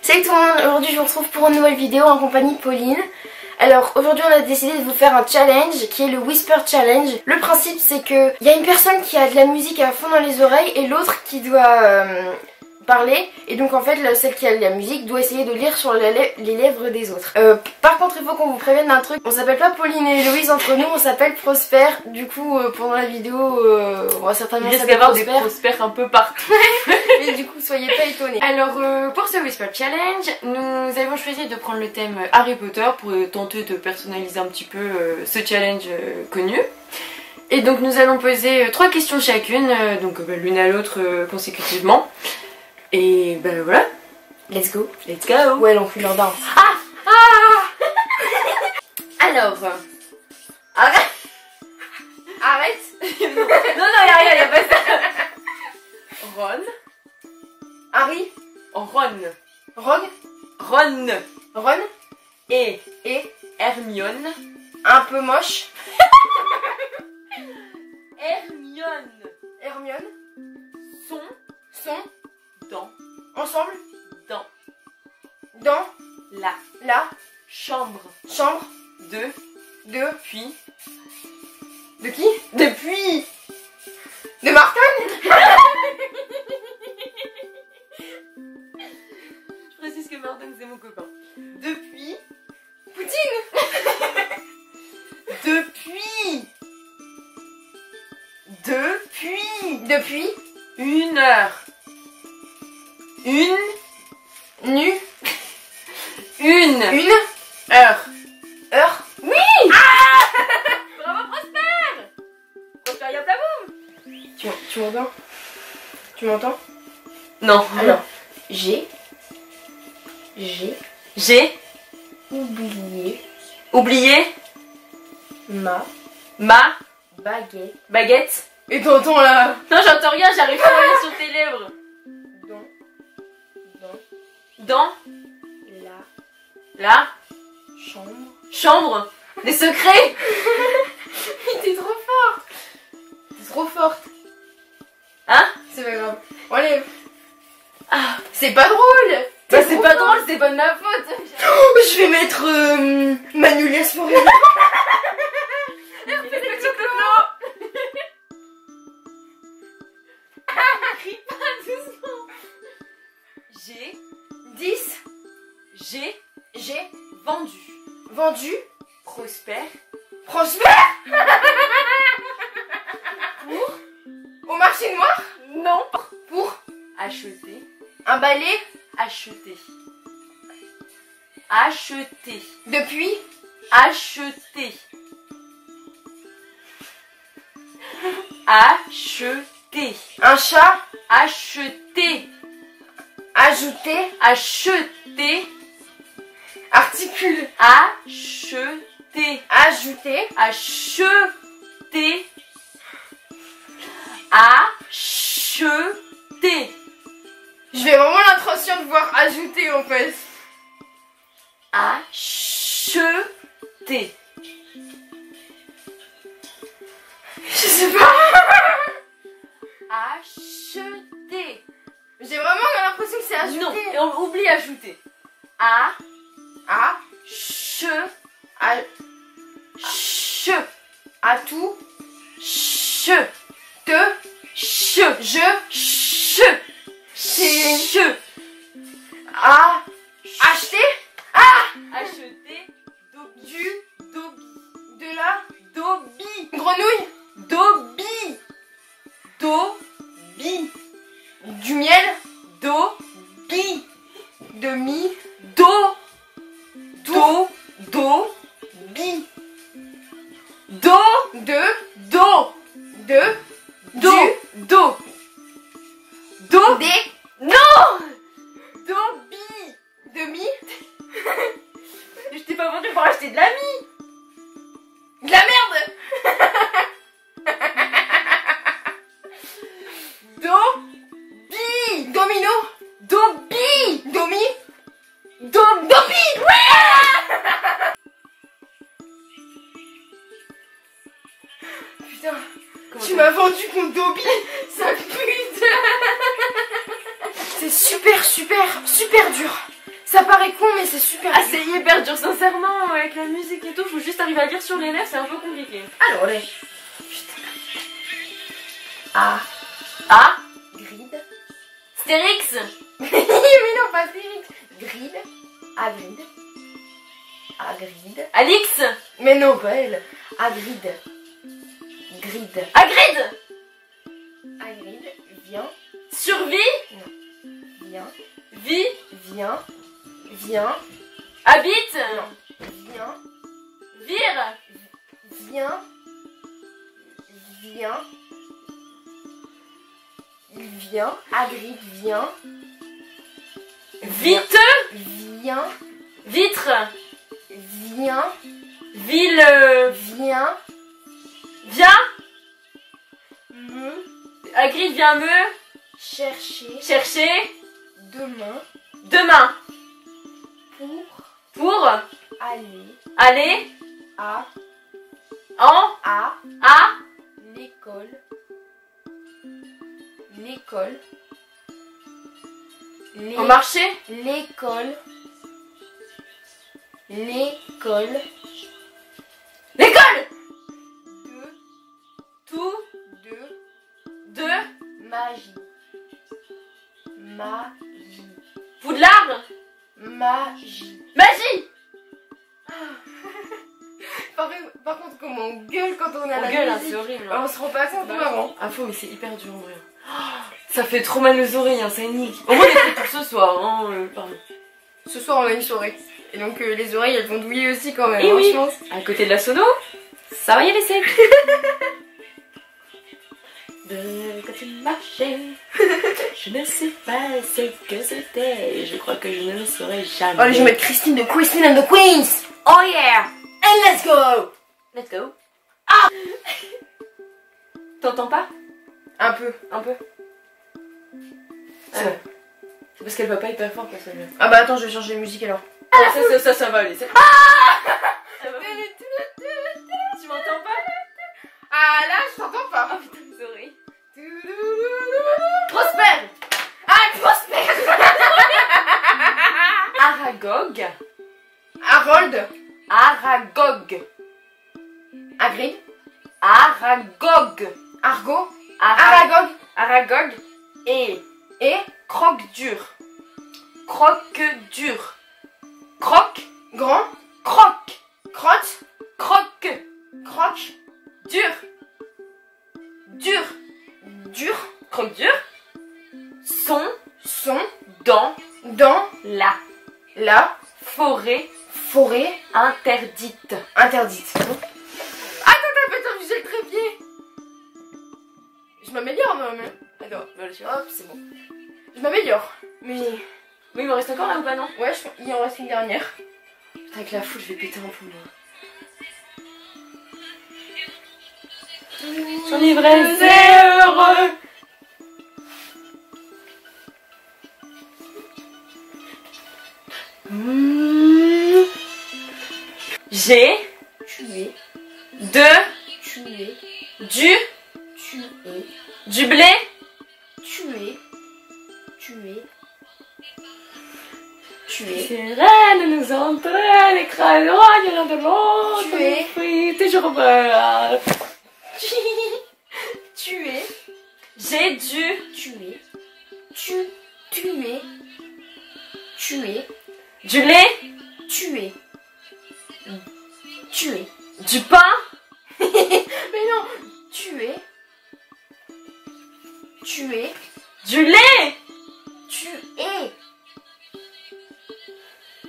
Salut tout le monde, aujourd'hui je vous retrouve pour une nouvelle vidéo en compagnie de Pauline. Alors aujourd'hui on a décidé de vous faire un challenge qui est le Whisper Challenge. Le principe c'est que il y a une personne qui a de la musique à fond dans les oreilles et l'autre qui doit parler. Et donc en fait celle qui a de la musique doit essayer de lire sur les lèvres des autres. Par contre il faut qu'on vous prévienne d'un truc. On s'appelle pas Pauline et Louise entre nous, on s'appelle Prosper. Du coup pendant la vidéo on va certainement il risque d'avoir des prospères un peu partout. Mais du coup soyez pas étonnés. Alors pour ce Whisper Challenge, nous avons choisi de prendre le thème Harry Potter pour tenter de personnaliser un petit peu ce challenge connu. Et donc nous allons poser 3 questions chacune, donc l'une à l'autre consécutivement. Et ben voilà. Let's go. Let's go. Ouais, l'enculeur d'armes. Alors. Arrête. Arrête. Non, y'a rien, y'a pas ça. Ron. Harry. Ron. Rogue. Ron. Ron. Et Hermione. Un peu moche. Hermione. Sont ensemble dans la chambre de puis de qui? depuis De Martin. Je précise que Martin c'est mon copain. Depuis Poutine. Depuis 1 heure. Une heure. Oui. Bravo Prosper. Prosper Yaplaboum. Tu m'entends? Tu m'entends? Non. Alors, j'ai oublié ma ma baguette. Et t'entends là? Non, j'entends rien, j'arrive pas à aller sur tes lèvres. Dans la chambre des secrets. Mais t'es trop forte. T'es trop forte. Hein? C'est pas grave. Allez. C'est pas drôle. Bah c'est pas drôle, c'est pas de ma faute. Oh, je vais mettre Manuelias Forever. Crie pas doucement. J'ai vendu Prosper au marché noir. non Pour acheter un balai. acheter Depuis acheter un chat. acheter Ajouter. Articule. acheter Ajouter. Je vais vraiment l'intention de voir ajouter en fait. acheter Je sais pas. acheter. J'ai vraiment l'impression que c'est ajouter. Non, et on oublie ajouter. À tout. Acheter. Acheter De la Dobby. grenouille. Dobby. Du miel. Dobby. Demi. Dobby. Des. Non. Dobby. Demi. Je t'ai pas vendu pour acheter de la mie. De la merde. Dobby. Domino. Dobby. Domi. Dobby. Putain. Tu m'as vendu contre Dobby. Ça pute. C'est super dur. Ça paraît con, mais c'est super. Ah, c'est hyper dur, sincèrement, avec la musique et tout, faut juste arriver à lire sur les lèvres, c'est un peu compliqué. Alors, les. A. A. Grid. Stérix. Mais non, pas Stérix. Grid. Agrid. Agrid. Alix. Mais non, pas elle. Agrid. Grid. Hagrid. Agrid. Viens. Survie. Viens. Vie. Viens. Viens. Habite. Non. Viens. Vire. Viens. Viens. Il vient. Agrid vient. Vite. Viens. Vitre. Viens. Ville. Viens. Viens. Me. Hagrid vient me Chercher. chercher. Demain. Demain. Pour. Aller. Aller. À. À L'école. L'école. en marché. L'école. L'école. L'école. De. Tout. De. De. Magie. Magie. Poudlard. Magie. Magie. Par contre, comment on gueule quand on a On la gueule, hein, musique. c'est horrible. On se rend pas compte vraiment. Ah faux, mais c'est hyper dur en vrai. Ça fait trop mal aux oreilles, hein, ça nique. Au moins on écoute tout ce soir, hein, pardon. Ce soir, on a une soirée. Et donc, les oreilles, elles vont douiller aussi quand même. Et hein, oui. je pense. À côté de la sono, ça va y aller sec. De quand tu marchais, je ne sais pas ce que c'était. Je crois que je ne le saurais jamais. Allez, je vais mettre Christine de Christine and the Queens. Oh yeah! And let's go. Let's go. Ah! T'entends pas? Un peu. Un peu. C'est bon. C'est parce qu'elle va pas hyper fort pour celle-là. Ah bah attends, je vais changer de musique alors. Ah, ça va aller. Ça va. Tu m'entends pas? Ah là, je t'entends pas. Oh putain, les oreilles. Prosper. Ah, Prosper. Aragog. Harold. Aragog. Hagrid. Aragog. Argo. Aragog. Aragog. Et croque dur. Croque dur. Croque. Grand. Croque. Crotte. Croque. Croque. Dur. Dur. Dur. Croque dur. Son. Dans Dans. la La. forêt Forêt. interdite. Interdite. Attends, t'as fait ton musée le trépied. Je m'améliore non mais. Attends, hop, c'est bon. Je m'améliore. Mais. Oui, il me reste encore là ou pas, non? Ouais, il en reste une dernière. Putain, avec la foule, je vais péter un poumon. J'en ai vrai et heureux. J'ai Tué. Tué. du Tué. blé Tué. Tué. Tué. Sirène nous entraîne, écrase l'un de l'autre. Tué. Oui, toujours peur. Tué. J'ai du Tué. Tué. Tué. lait, Tué. Tué. du pain, Mais non. Tué. Tué. du lait, Tué.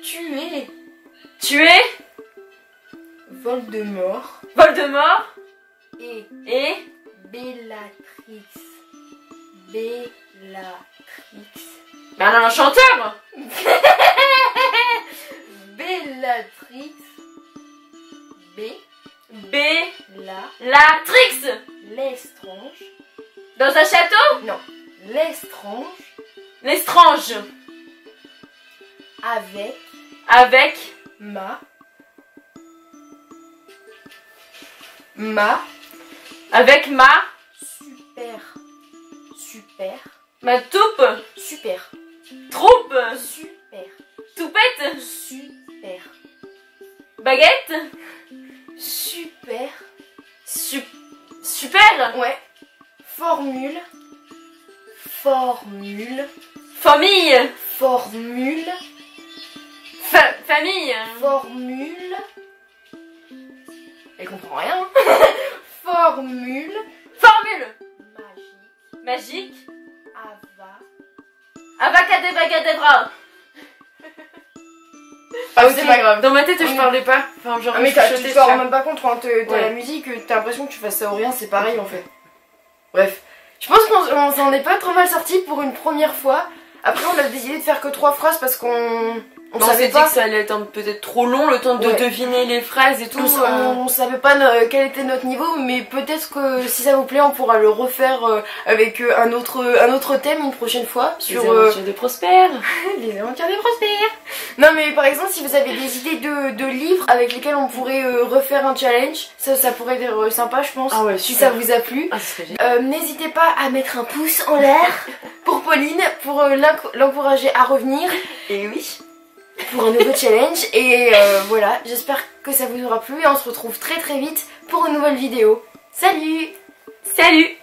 Tué. tuer, Voldemort. Voldemort Et et Bellatrix. Bellatrix. ben on a un chanteur. Bellatrix. Bellatrix Lestrange. dans un château, Non. Lestrange. l'estrange Avec avec ma avec ma super ma toupe super troupe super toupet Super. Baguette. Super. Super. Ouais. Formule. Formule. Famille. Formule. Famille. Formule. Elle comprend rien. Formule. Formule. Magique. Magique. Avacadabra. Ah oui, c'est pas grave. Dans ma tête, je parlais pas. Enfin, genre, mais je tu chuchotais, te rends ça. même pas compte quand t'as la musique, t'as l'impression que tu fasses ça ou rien, c'est pareil en fait. Bref. Je pense qu'on s'en est pas trop mal sorti pour une première fois. Après, on a décidé de faire que 3 phrases parce qu'on On savait s'est dit pas. que ça allait être peut-être trop long, le temps de Ouais. deviner les phrases et tout. On savait pas quel était notre niveau, mais peut-être que si ça vous plaît, on pourra le refaire avec un autre thème une prochaine fois. Les aventures de Prosper. Les aventures des prospères. Non mais par exemple si vous avez des idées de livres avec lesquels on pourrait refaire un challenge, ça pourrait être sympa je pense, Ah ouais, si super. ça vous a plu. Ah, ce serait génial. N'hésitez pas à mettre un pouce en l'air pour Pauline, pour l'encourager à revenir Et oui. pour un nouveau challenge. Et voilà, j'espère que ça vous aura plu et on se retrouve très très vite pour une nouvelle vidéo. Salut! Salut.